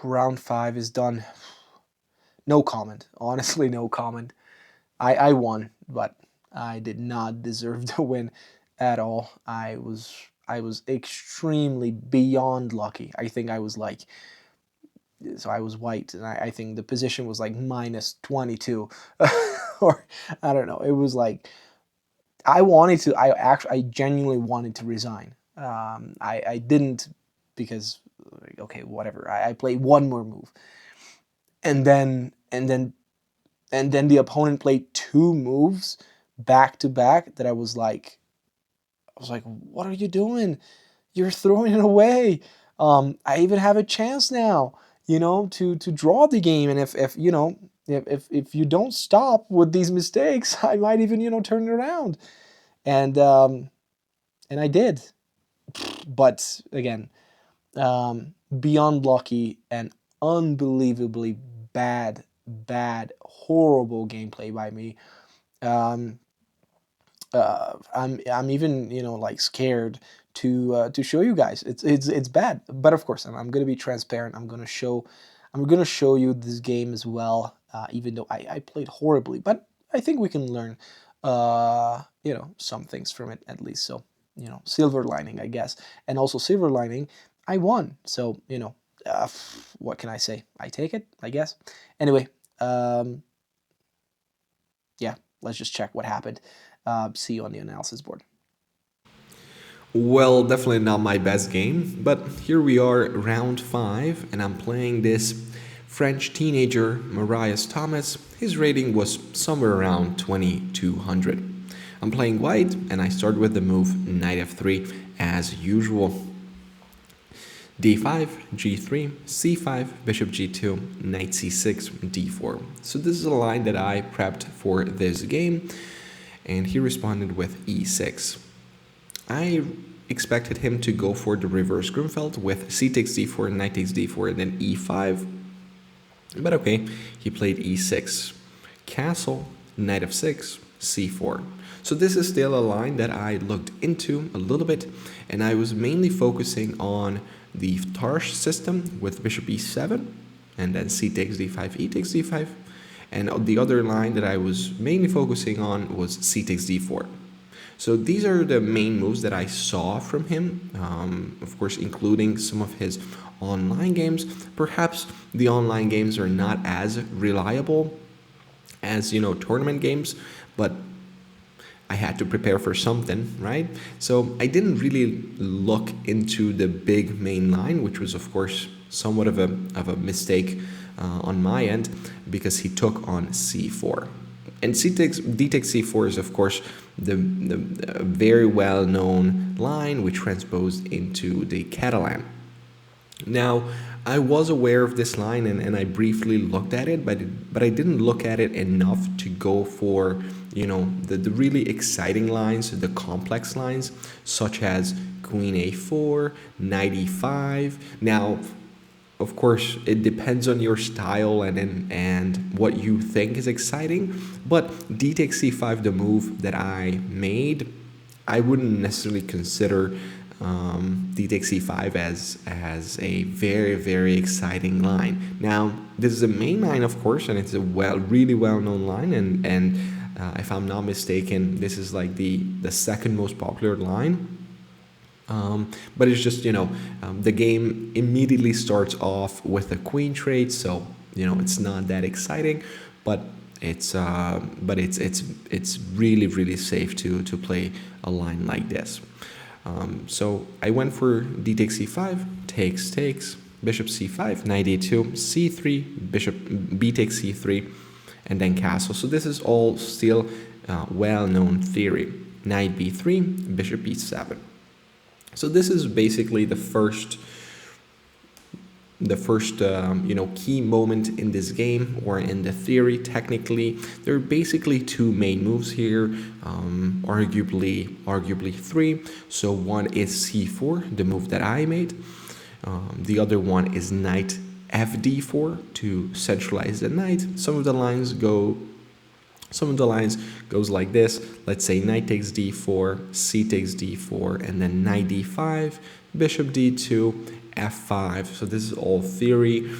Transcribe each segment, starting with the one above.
Round 5 is done. No comment. Honestly, no comment. I won, but I did not deserve the win at all. I was extremely beyond lucky. I think I was like, so I was white, and I think the position was like minus 22, or I don't know. It was like I genuinely wanted to resign. I didn't, because okay, whatever. I played one more move, and then the opponent played two moves back to back that I was like, what are you doing? You're throwing it away. I even have a chance now, to draw the game, and if if you don't stop with these mistakes, I might even turn it around, and I did. But again, beyond lucky and unbelievably horrible gameplay by me. Um, I'm even like scared to show you guys. It's bad, but of course I'm gonna be transparent. I'm gonna show you this game as well. Even though I played horribly, but I think we can learn some things from it at least. So silver lining, I guess, and also silver lining, I won. So what can I say? I take it, I guess. Anyway, yeah, let's just check what happened. See you on the analysis board. Well, definitely not my best game, but here we are, round 5, and I'm playing this French teenager, Marius Thomas. His rating was somewhere around 2200. I'm playing white, and I start with the move knight f3 as usual. d5, g3, c5, bishop g2, knight c6, d4. So this is a line that I prepped for this game, and he responded with e6. I expected him to go for the reverse Grunfeld with c takes d4, knight takes d4, and then e5. But okay, he played e6. Castle, knight f6, c4. So this is still a line that I looked into a little bit, and I was mainly focusing on the Tarsh system with bishop e7, and then c takes d5, e takes d5. And the other line that I was mainly focusing on was c takes d4. So these are the main moves that I saw from him, of course, including some of his online games. Perhaps the online games are not as reliable as, tournament games, but I had to prepare for something, right? So I didn't really look into the big main line, which was, of course, somewhat of a mistake on my end, because he took on c4. And d takes c4 is, of course, the very well-known line which transposed into the Catalan. Now, I was aware of this line, and I briefly looked at it, but I didn't look at it enough to go for the really exciting lines, the complex lines, such as queen a4, knight e5. Now, of course, it depends on your style and what you think is exciting. But d takes c5, the move that I made, I wouldn't necessarily consider d takes c5 as a very, very exciting line. Now, this is a main line, of course, and it's a really well-known line, and if I'm not mistaken, this is like the second most popular line. But it's just the game immediately starts off with a queen trade, so it's not that exciting, but it's really, really safe to play a line like this. So I went for d takes c5, takes, bishop c5, knight e2, c3, bishop b takes c3, and then castle. So this is all still well-known theory. Knight b3, bishop e7. So this is basically the first key moment in this game, or in the theory. Technically, there are basically two main moves here, arguably three. So one is c4, the move that I made. The other one is knight fd4 to centralize the knight. Some of the lines go Some of the lines goes like this. Let's say knight takes d4, c takes d4, and then knight d5, bishop d2, f5. So this is all theory.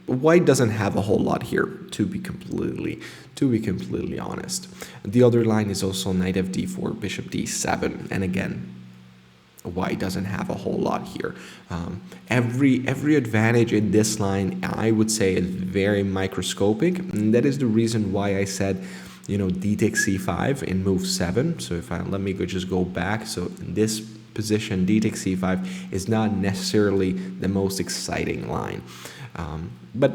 White doesn't have a whole lot here, to be completely honest. The other line is also knight fd4, bishop d7, and again, White doesn't have a whole lot here. Every advantage in this line, I would say, is very microscopic, and that is the reason why I said, d takes c5 in move 7. So if let me just go back. So in this position, d takes c5 is not necessarily the most exciting line. But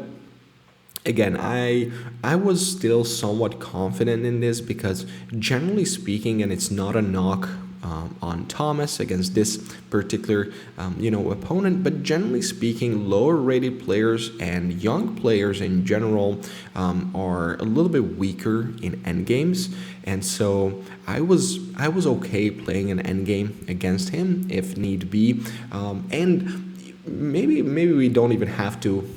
again, I was still somewhat confident in this because generally speaking, and it's not a knock on Thomas against this particular opponent, but generally speaking, lower rated players and young players in general are a little bit weaker in endgames, and so I was okay playing an endgame against him if need be, and maybe we don't even have to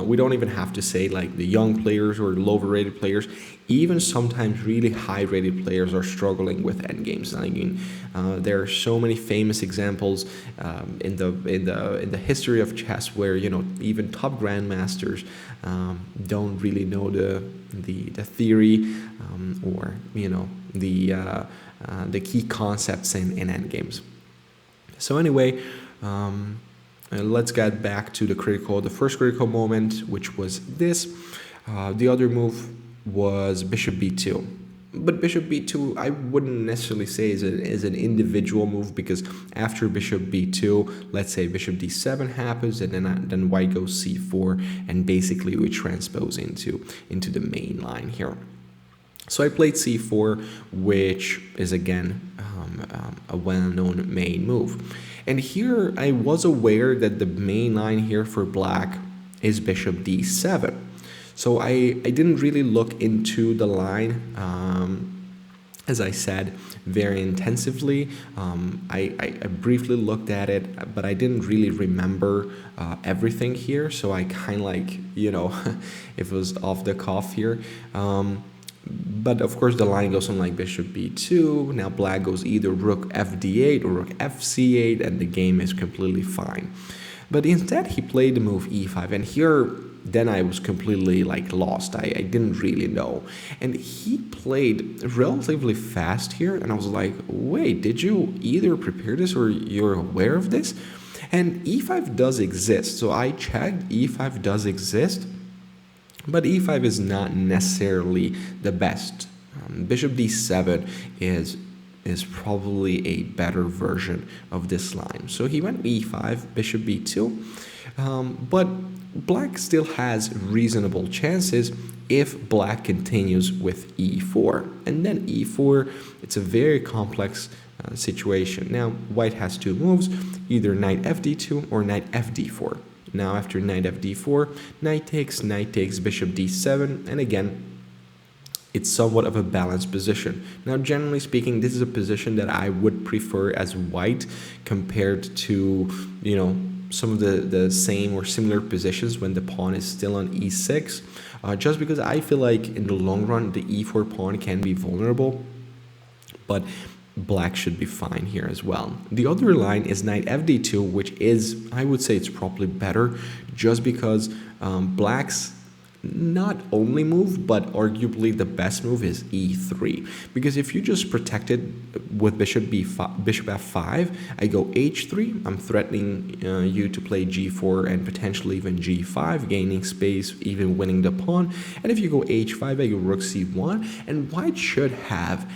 we don't even have to say like the young players or lower rated players. Even sometimes really high rated players are struggling with endgames. I mean, there are so many famous examples in the history of chess where even top grandmasters don't really know the theory or the key concepts in endgames. So anyway. Let's get back to the first critical moment, which was this. The other move was bishop b2. But bishop b2, I wouldn't necessarily say is an individual move, because after bishop b2, let's say bishop d7 happens, and then white goes c4, and basically we transpose into the main line here. So I played c4, which is again a well-known main move. And here I was aware that the main line here for black is bishop d7. So I didn't really look into the line, as I said, very intensively. I briefly looked at it, but I didn't really remember everything here. So I kind of like, it was off the cuff here. But of course the line goes on like bishop b2. Now black goes either rook fd8 or rook fc8, and the game is completely fine. But instead he played the move e5, and here then I was completely like lost. I didn't really know. And he played relatively fast here, and I was like, wait, did you either prepare this or you're aware of this? And e5 does exist. So I checked, e5 does exist. But e5 is not necessarily the best. Bishop d7 is probably a better version of this line. So he went e5, bishop b2, but black still has reasonable chances if black continues with e4. And then e4, it's a very complex situation. Now white has two moves, either knight fd2 or knight fd4. Now after knight fd4, knight takes, bishop d7, and again, it's somewhat of a balanced position. Now generally speaking, this is a position that I would prefer as white compared to, some of the same or similar positions when the pawn is still on e6, just because I feel like in the long run, the e4 pawn can be vulnerable, but black should be fine here as well. The other line is knight fd2, which is, I would say it's probably better, just because black's not only move, but arguably the best move is e3. Because if you just protect it with bishop f5, I go h3, I'm threatening you to play g4 and potentially even g5, gaining space, even winning the pawn. And if you go h5, I go rook c1, and white should have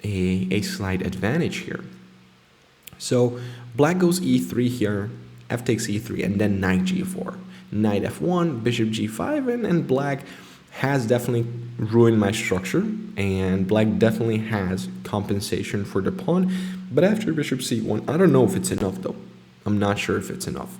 a slight advantage here. So black goes e3 here, f takes e3, and then knight g4. Knight f1, bishop g5, and black has definitely ruined my structure, and black definitely has compensation for the pawn. But after bishop c1, I don't know if it's enough though. I'm not sure if it's enough.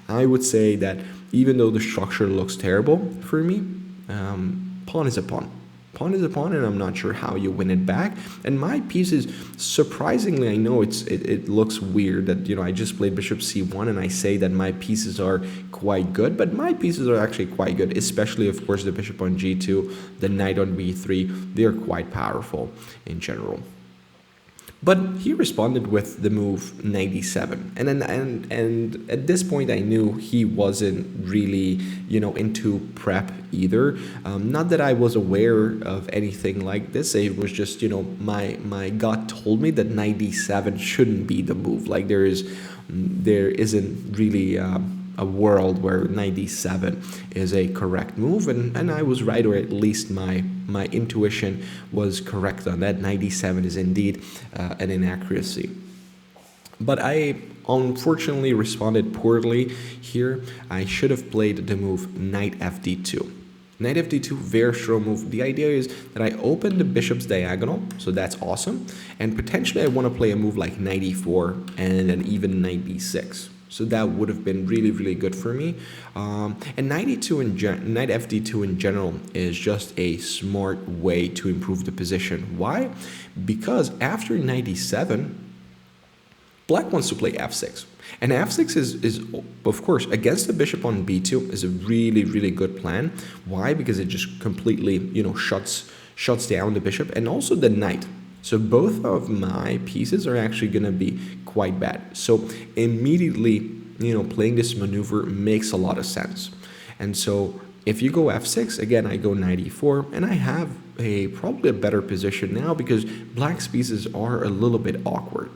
I would say that even though the structure looks terrible for me, pawn is a pawn. pawn is a pawn, and I'm not sure how you win it back. And my pieces, surprisingly, I know it looks weird that, you know, I just played bishop c1 and I say that my pieces are quite good, but my pieces are actually quite good, especially, of course, the bishop on g2, the knight on b3. They are quite powerful in general. But he responded with the move knight d7, and at this point I knew he wasn't really, you know, into prep either. Not that I was aware of anything like this. It was just, you know, my gut told me that knight d7 shouldn't be the move. Like there isn't really a world where knight d7 is a correct move, and I was right, or at least my intuition was correct on that. Knight d7 is indeed an inaccuracy. But I unfortunately responded poorly here. I should have played the move knight fd2. Knight fd2, very strong move. The idea is that I open the bishop's diagonal, so that's awesome, and potentially I want to play a move like knight e4 and then even knight b6. So that would have been really, really good for me. And knight fd2 in general is just a smart way to improve the position. Why? Because after knight e7, black wants to play f6. And f6 is of course, against the bishop on b2 is a really, really good plan. Why? Because it just completely, you know, shuts down the bishop and also the knight. So both of my pieces are actually going to be quite bad. So immediately, you know, playing this maneuver makes a lot of sense. And so if you go f6, again, I go knight e4, and I have probably a better position now because black's pieces are a little bit awkward.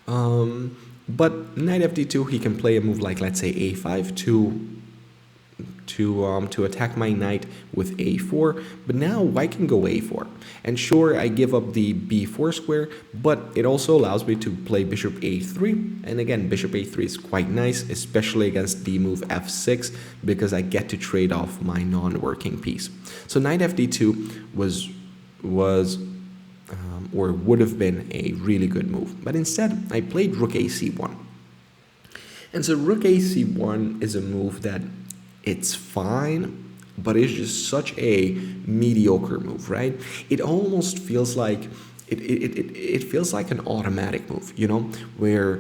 But knight fd2, he can play a move like, let's say, a5 to attack my knight with a4, but now I can go a4, and sure, I give up the b4 square, but it also allows me to play bishop a3, and again, bishop a3 is quite nice, especially against the move f6, because I get to trade off my non-working piece. So knight fd2 was or would have been a really good move, but instead I played rook ac1. And so rook ac1 is a move that it's fine, but it's just such a mediocre move, right? It almost feels like it feels like an automatic move, you know, where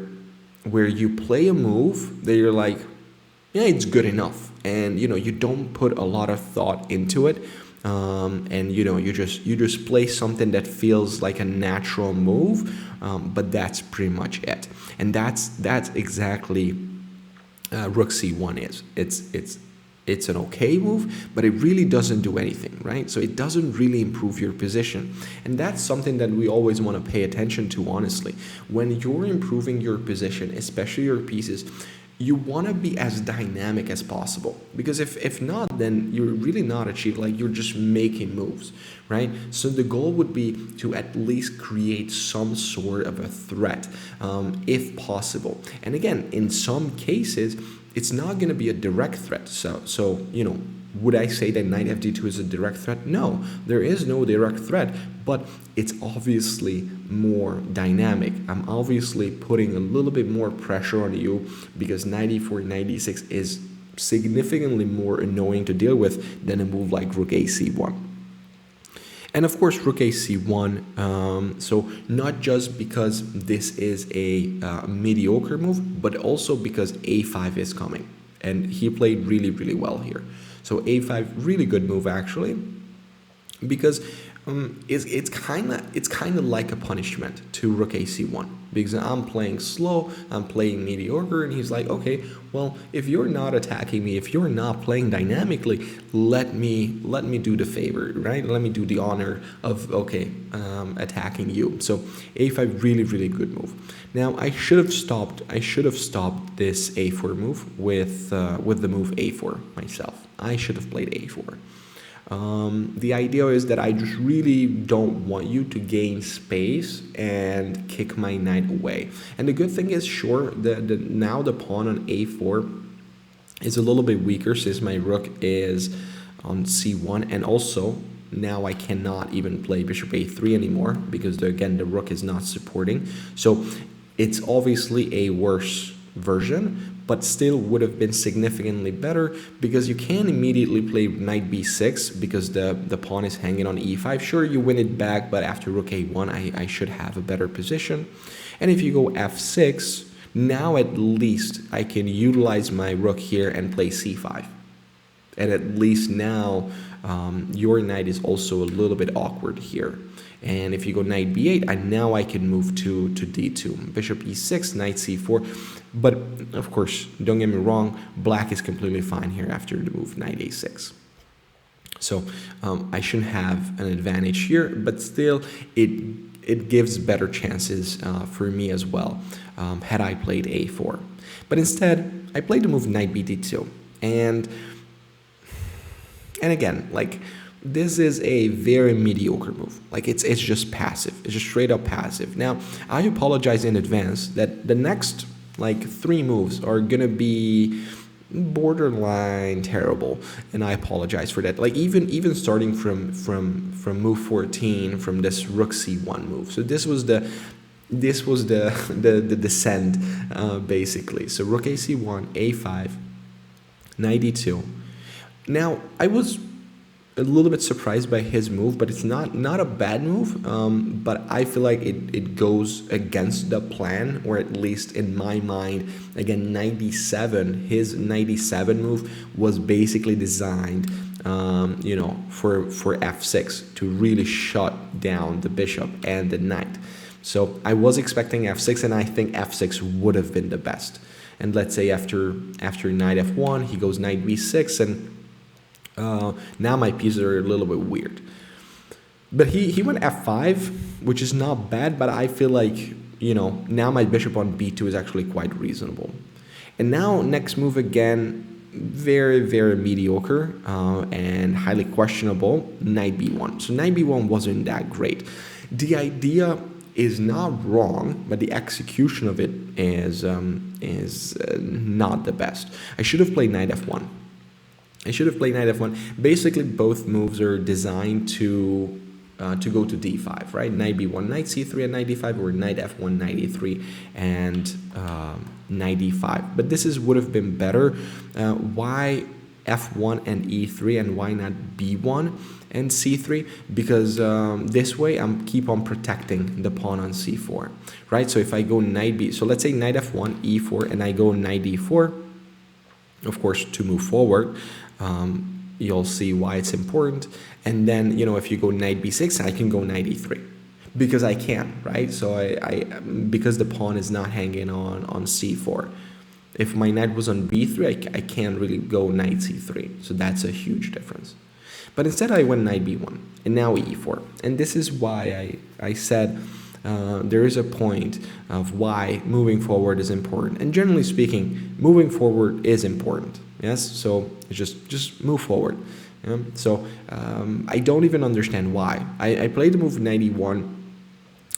you play a move that you're like, yeah, it's good enough, and you know, you don't put a lot of thought into it, and you know, you just play something that feels like a natural move, but that's pretty much it, and that's exactly rook c1 is. It's an okay move, but it really doesn't do anything, right? So it doesn't really improve your position. And that's something that we always want to pay attention to, honestly. When you're improving your position, especially your pieces, you want to be as dynamic as possible. Because if not, then you're really not achieving, like you're just making moves, right? So the goal would be to at least create some sort of a threat, if possible. And again, in some cases, it's not going to be a direct threat. So you know, would I say that knight fd2 is a direct threat? No, there is no direct threat, but it's obviously more dynamic. I'm obviously putting a little bit more pressure on you because knight e4, knight e6 is significantly more annoying to deal with than a move like rook ac1. And of course, rook ac1, so not just because this is a mediocre move, but also because a5 is coming. And he played really, really well here. So a5, really good move, actually, because it's kind of like a punishment to rook ac1, because I'm playing slow, I'm playing mediocre, and he's like, okay, well, if you're not attacking me, if you're not playing dynamically, let me do the favor, right? Let me do the honor of attacking you. So a5, really, really good move. Now I should have stopped this a4 move with the move a4 myself. I should have played a4. The idea is that I just really don't want you to gain space and kick my knight away. And the good thing is, sure, now the pawn on a4 is a little bit weaker since my rook is on c1, and also now I cannot even play bishop a3 anymore because again the rook is not supporting. So it's obviously a worse version, but still would have been significantly better because you can immediately play knight b6 because the pawn is hanging on e5. Sure, you win it back, but after rook a1, I should have a better position. And if you go f6, now at least I can utilize my rook here and play c5. And at least now your knight is also a little bit awkward here. And if you go knight b8, now I can move to d2. Bishop e6, knight c4. But of course, don't get me wrong, black is completely fine here after the move knight a6. So I shouldn't have an advantage here, but still it gives better chances for me as well had I played a4. But instead, I played the move knight b d2. And again, like, this is a very mediocre move. Like, it's just passive. It's just straight up passive. Now, I apologize in advance that the next, like, 3 moves are gonna be borderline terrible, and I apologize for that. Like, even starting from move 14, from this rook c1 move. So this was the descent, basically. So rook a c1, a5, knight d2. Now, I was a little bit surprised by his move, but it's not a bad move, but I feel like it goes against the plan, or at least in my mind. Again, 97, his 97 move was basically designed for f6 to really shut down the bishop and the knight. So I was expecting f6, and I think f6 would have been the best. And let's say after knight f1, he goes knight b6, and now my pieces are a little bit weird. But he went f5, which is not bad, but I feel like, now my bishop on b2 is actually quite reasonable. And now next move, again, very, very mediocre and highly questionable, knight b1. So knight b1 wasn't that great. The idea is not wrong, but the execution of it is not the best. I should have played knight f1. Basically, both moves are designed to go to d5, right? Knight b1, knight c3, and knight d5, or knight f1, knight e3, and knight d5. But this would have been better. Why f1 and e3, and why not b1 and c3? Because this way I'm keep on protecting the pawn on c4, right? So if I go knight b, so let's say knight f1, e4, and I go knight d4, of course, to move forward. You'll see why it's important. And then, if you go knight b6, I can go knight e3 because I can, right? So because the pawn is not hanging on c4. If my knight was on b3, I can't really go knight c3. So that's a huge difference. But instead I went knight b1 and now e4. And this is why I said there is a point of why moving forward is important. And generally speaking, moving forward is important. Yes, so just move forward. So I don't even understand why. I played the move knight e1.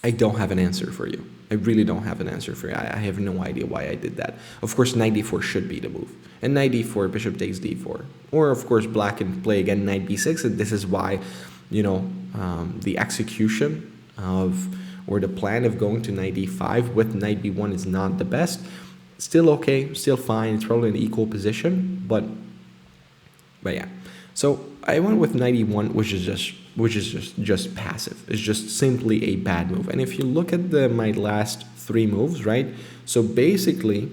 I don't have an answer for you. I really don't have an answer for you. I have no idea why I did that. Of course, knight d4 should be the move. And knight d4, bishop takes d4. Or, of course, black can play again knight b6. And this is why, the execution or the plan of going to knight d5 with knight b1 is not the best. Still okay, still fine. It's probably an equal position, but yeah. So I went with knight e1, which is just passive. It's just simply a bad move. And if you look at my last 3 moves, right? So basically,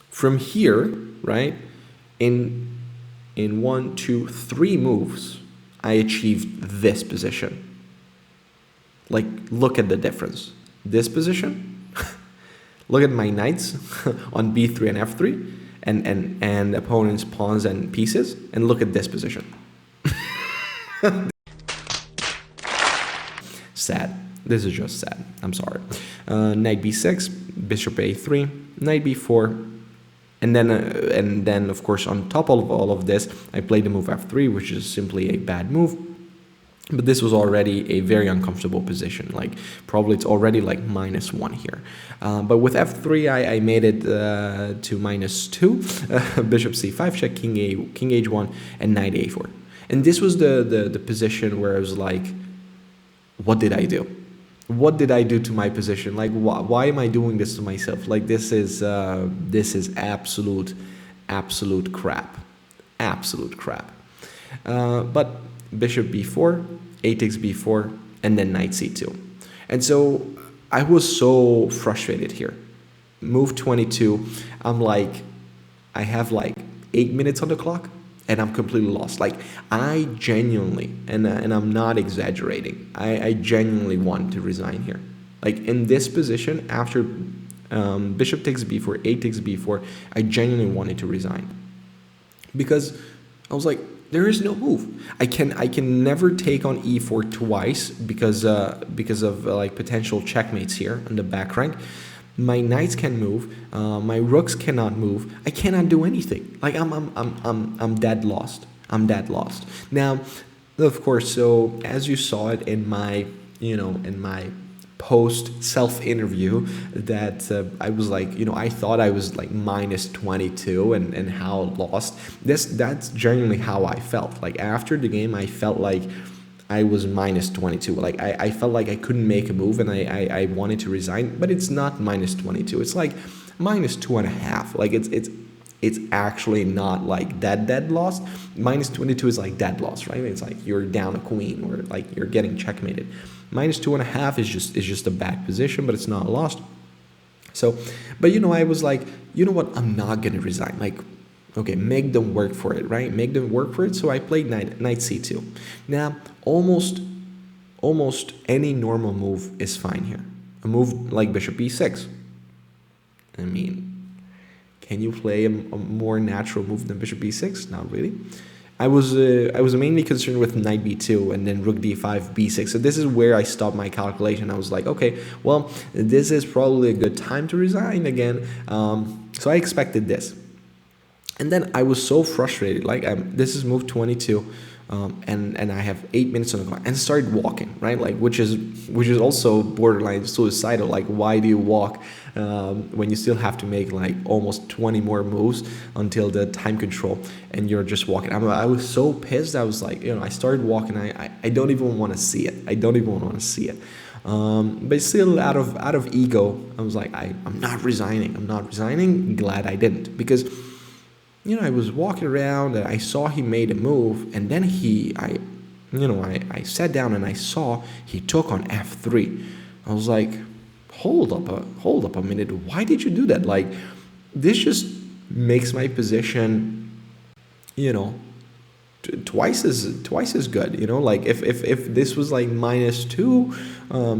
from here, right, in 1, 2, 3 moves, I achieved this position. Like, look at the difference. This position. Look at my knights on b3 and f3, and opponent's pawns and pieces, and look at this position. Sad. This is just sad. I'm sorry. Knight b6, bishop a3, knight b4, and then of course on top of all of this, I played the move f3, which is simply a bad move. But this was already a very uncomfortable position. Like, probably it's already like -1 here. But with f3, I made it to -2. Bishop c5 check, king h1, and knight a4. And this was the position where I was like, what did I do? what did I do to my position? Like, why am I doing this to myself? Like, this is absolute crap, absolute crap. But bishop b4, a takes b4, and then knight c2. And so I was so frustrated here. Move 22, I'm like, I have like 8 minutes on the clock and I'm completely lost. Like, I genuinely, and I'm not exaggerating, I genuinely want to resign here. Like, in this position, after bishop takes b4, a takes b4, I genuinely wanted to resign. Because I was like, there is no move. I can never take on e4 twice because of like potential checkmates here on the back rank. My knights can move. My rooks cannot move. I cannot do anything. Like, I'm dead lost. I'm dead lost. Now, of course. So as you saw it in my in my post self interview, that I was like, I thought I was like minus 22 and how lost. That's genuinely how I felt. Like, after the game, I felt like I was minus 22. Like, I felt like I couldn't make a move and I wanted to resign, but it's not minus 22. It's like minus 2.5. Like, it's actually not like that dead lost. Minus 22 is like dead lost, right? It's like you're down a queen or like you're getting checkmated. Minus 2.5 is just a back position, but it's not lost. So, but I was like, you know what? I'm not gonna resign. Like, okay, make them work for it, right? Make them work for it. So I played knight c2. Now, almost any normal move is fine here. A move like bishop e6. I mean, can you play a more natural move than bishop b6? Not really. I was mainly concerned with knight b2 and then rook d5, b6. So this is where I stopped my calculation. I was like, okay, well, this is probably a good time to resign again. So I expected this. And then I was so frustrated. Like, this is move 22. And I have 8 minutes on the clock and started walking, right? Like, which is also borderline suicidal. Like, why do you walk when you still have to make like almost 20 more moves until the time control and you're just walking? I was so pissed. I was like, I started walking. I don't even want to see it. I don't even want to see it. But still, out of ego, I was like, I'm not resigning. I'm not resigning. Glad I didn't, because I was walking around and I saw he made a move, and then I sat down and I saw he took on f3. I was like, hold up a minute. Why did you do that? Like, this just makes my position, twice as good. Like, if this was like -2,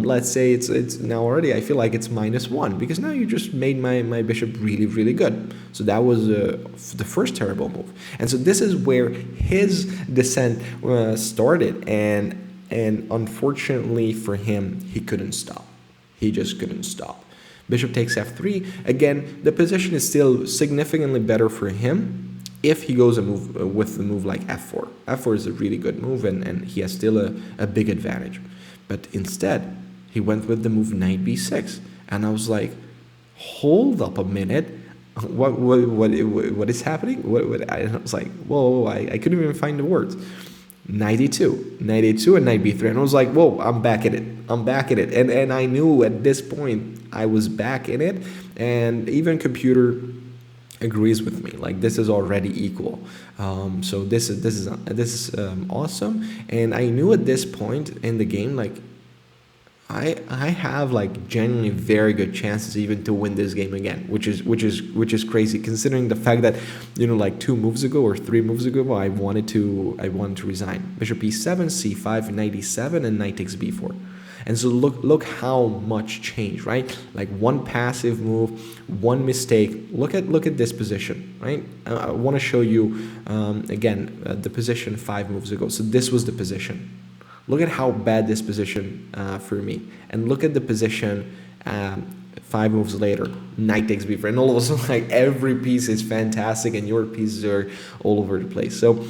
let's say it's now already, I feel like it's -1, because now you just made my bishop really, really good. So that was the first terrible move. And so this is where his descent started, and unfortunately for him, he couldn't stop. He just couldn't stop. Bishop takes f3. Again, the position is still significantly better for him if he goes with a move like f4. F4 is a really good move, and he has still a big advantage. But instead, he went with the move knight b6. And I was like, hold up a minute. What is happening? I was like, whoa, I couldn't even find the words. Knight e2, and knight b3. And I was like, whoa, I'm back at it. And I knew at this point I was back in it. And even computer agrees with me. Like, this is already equal. So this is awesome. And I knew at this point in the game, like, I have like genuinely very good chances even to win this game again, which is crazy, considering the fact that like 2 moves ago or 3 moves ago I wanted to resign. Bishop e7, c5, knight e7, and knight takes b4. And so look how much change, right? Like, one passive move, one mistake. Look at this position, right? I want to show you again the position 5 moves ago. So this was the position. Look at how bad this position for me, and look at the position 5 moves later. Knight takes b4, and all of a sudden, like, every piece is fantastic, and your pieces are all over the place. So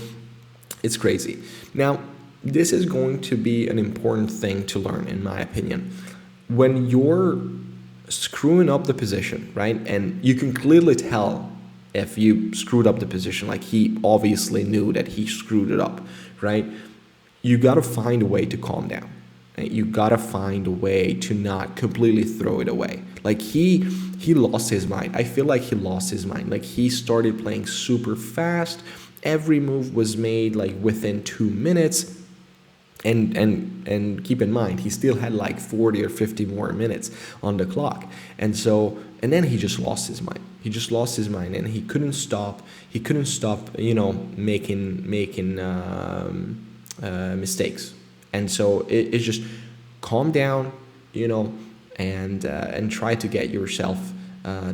it's crazy. Now, this is going to be an important thing to learn, in my opinion. When you're screwing up the position, right, and you can clearly tell if you screwed up the position, like, he obviously knew that he screwed it up, right? You got to find a way to calm down. You gotta find a way to not completely throw it away. Like he lost his mind. I feel like he lost his mind. Like he started playing super fast. Every move was made like within 2 minutes. And keep in mind, he still had like 40 or 50 more minutes on the clock. And then he just lost his mind. He just lost his mind, and he couldn't stop. He couldn't stop, making mistakes. And so it's just calm down, and try to get yourself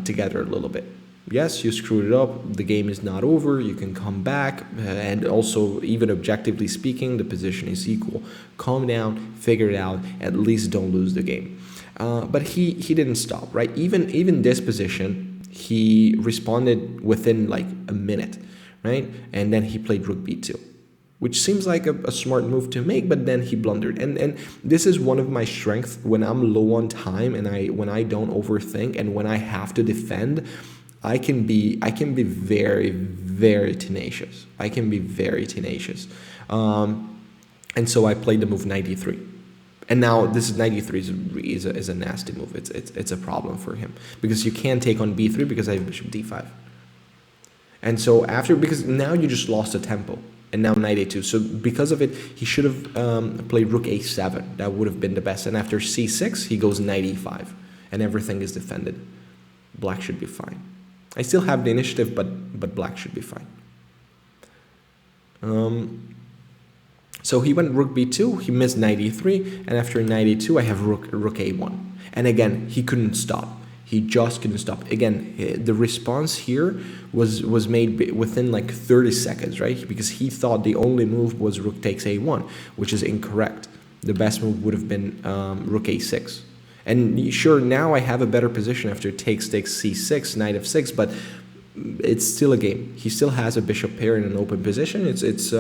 together a little bit. Yes, you screwed it up. The game is not over. You can come back. And also, even objectively speaking, the position is equal. Calm down, figure it out. At least don't lose the game. But he didn't stop, right? Even this position, he responded within like a minute, right? And then he played rook b2, which seems like a smart move to make, but then he blundered. And this is one of my strengths when I'm low on time and when I don't overthink and when I have to defend. I can be very, very tenacious. I can be very tenacious. And so I played the move knight d3. And now this is knight d3 is a nasty move. It's a problem for him because you can't take on b3 because I have bishop d5. And so because now you just lost the tempo. And now knight a2. So because of it, he should have played rook a7. That would have been the best. And after c6, he goes knight e5. And everything is defended. Black should be fine. I still have the initiative, but black should be fine. So he went rook b2, he missed knight e3, and after knight e2, I have rook a1. And again, he couldn't stop. He just couldn't stop. Again, the response here was made within like 30 seconds, right? Because he thought the only move was rook takes a1, which is incorrect. The best move would have been rook a6. And sure, now I have a better position after takes c6, knight f6, but it's still a game. He still has a bishop pair in an open position. It's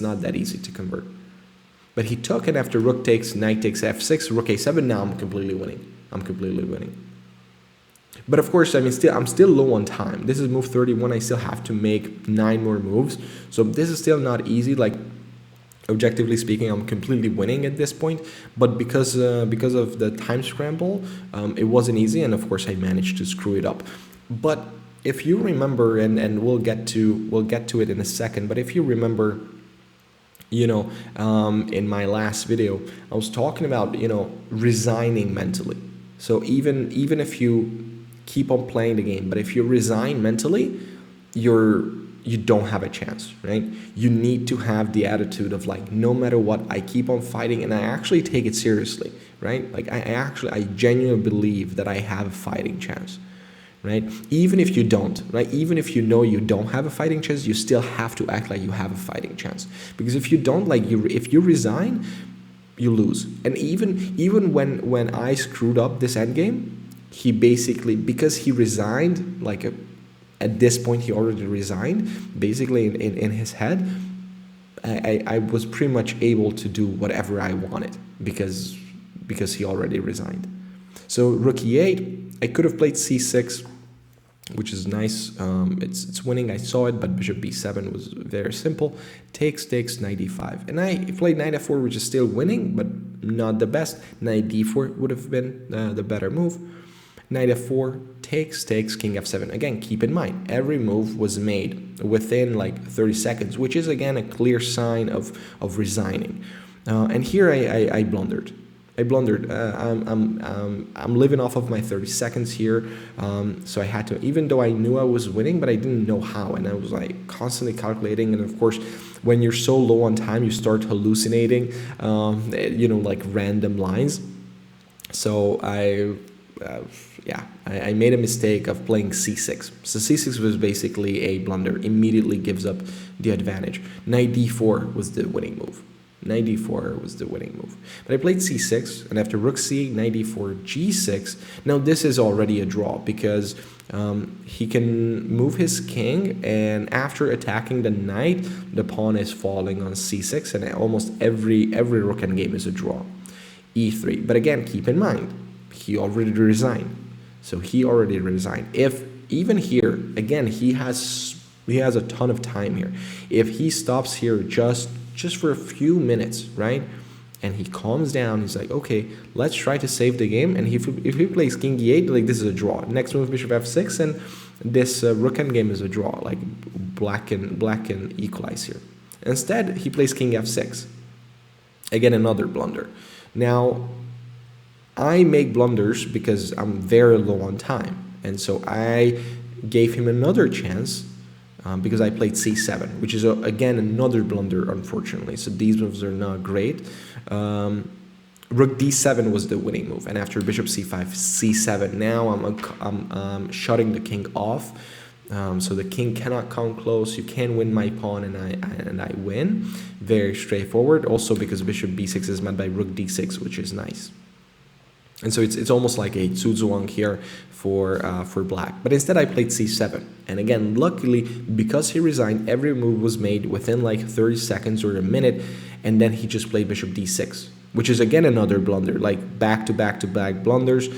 not that easy to convert. But he took it after rook takes, knight takes f6, rook a7. Now I'm completely winning. But of course, I'm still low on time. This is move 31. I still have to make 9 more moves. So this is still not easy. Like, objectively speaking, I'm completely winning at this point, but because of the time scramble, it wasn't easy, and of course I managed to screw it up. But if you remember, and we'll get to it in a second, but if you remember, in my last video, I was talking about resigning mentally. So even if you keep on playing the game, but if you resign mentally, you don't have a chance, right? You need to have the attitude of like, no matter what, I keep on fighting, and I actually take it seriously, right? Like I genuinely believe that I have a fighting chance, right? Even if you don't, right? Even if you know you don't have a fighting chance, you still have to act like you have a fighting chance. Because if you don't, if you resign, you lose. And even when I screwed up this endgame, he basically, because he resigned, at this point, he already resigned. Basically, in his head, I was pretty much able to do whatever I wanted because he already resigned. So rook e8, I could have played c6, which is nice. It's winning. I saw it, but bishop b7 was very simple. Takes, knight d5, and I played knight f4, which is still winning, but not the best. Knight d4 would have been the better move. Knight f4, takes, king f7. Again, keep in mind, every move was made within like 30 seconds, which is again a clear sign of resigning. And here I blundered. I'm living off of my 30 seconds here, so I had to, even though I knew I was winning, but I didn't know how, and I was like constantly calculating. And of course, when you're so low on time, you start hallucinating, like random lines. So I made a mistake of playing c6. So c6 was basically a blunder. Immediately gives up the advantage. Knight d4 was the winning move. But I played c6, and after rook c8, knight d4, g6. Now this is already a draw because he can move his king, and after attacking the knight, the pawn is falling on c6, and almost every rook endgame is a draw. e3. But again, keep in mind, he already resigned. So he already resigned. If even here, again, he has a ton of time here. If he stops here just for a few minutes, right? and he calms down. He's like, okay, let's try to save the game. And if he plays king e8, like this is a draw. Next move bishop f6, and this rook endgame is a draw. Like black can equalize here. Instead, he plays king f6. Again, another blunder. Now, I make blunders because I'm very low on time, and so I gave him another chance because I played c7, which is again another blunder, unfortunately. So these moves are not great. Rook d7 was the winning move, and after bishop c5, c7. Now I'm shutting the king off, so the king cannot come close. You can win my pawn, and I win. Very straightforward. Also because bishop b6 is met by rook d6, which is nice. And so it's almost like a Zuzhuang here for black. But instead I played c7. And again, luckily, because he resigned, every move was made within like 30 seconds or a minute. And then he just played bishop d6, which is again another blunder, like back to back blunders.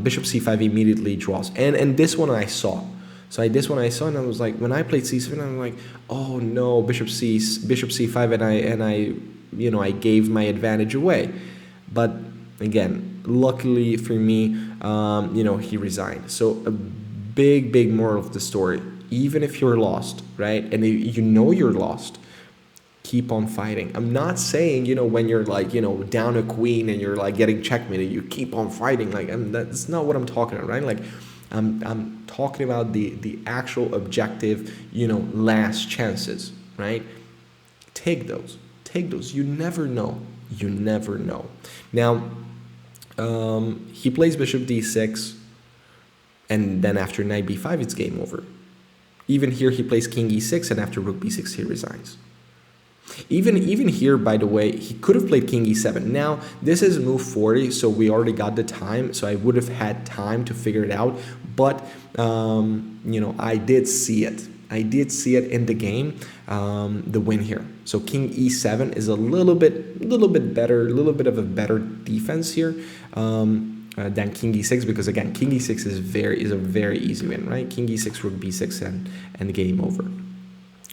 Bishop c5 immediately draws. And this one I saw. So this one I saw, and I was like, when I played c7, I'm like, oh no, bishop c5, and I gave my advantage away. But again, luckily for me, he resigned. So a big moral of the story: even if you're lost, right, and you're lost, keep on fighting. I'm not saying when you're like down a queen and you're like getting checkmated, you keep on fighting. Like that's not what I'm talking about, right? Like I'm talking about the actual objective, last chances, right? Take those. You never know. Now, he plays bishop d6, and then after knight b5, it's game over. Even here, he plays king e6, and after rook b6, he resigns. Even here, by the way, he could have played king e7. Now, this is move 40, so we already got the time, so I would have had time to figure it out. But, I did see it. In the game, the win here. So king e7 is a little bit better, a little bit of a better defense here than king e6, because again, king e6 is a very easy win, right? King e6, rook b6, and game over.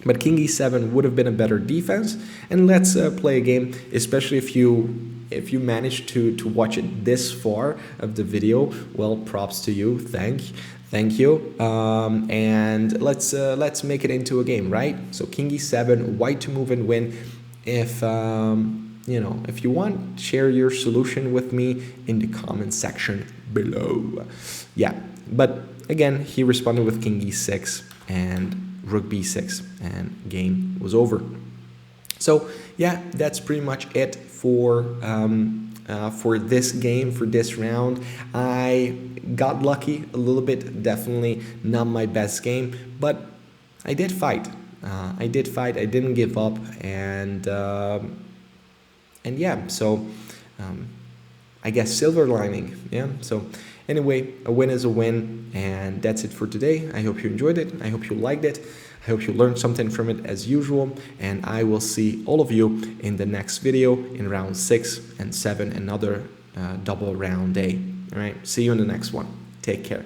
But king e7 would have been a better defense. And let's play a game, especially if you managed to watch it this far of the video. Well, props to you. Thank you. And let's make it into a game, right? So king e7, white to move and win. If if you want, share your solution with me in the comment section below. Yeah, but again, he responded with king e6 and rook b6, and game was over. So yeah, that's pretty much it for this game, for this round. I got lucky a little bit, definitely not my best game, but I did fight. I didn't give up, and yeah, so I guess silver lining, yeah. So anyway, a win is a win, and that's it for today. I hope you enjoyed it. I hope you liked it. I hope you learned something from it as usual, and I will see all of you in the next video in round 6 and 7, another double round day. All right, see you in the next one. Take care.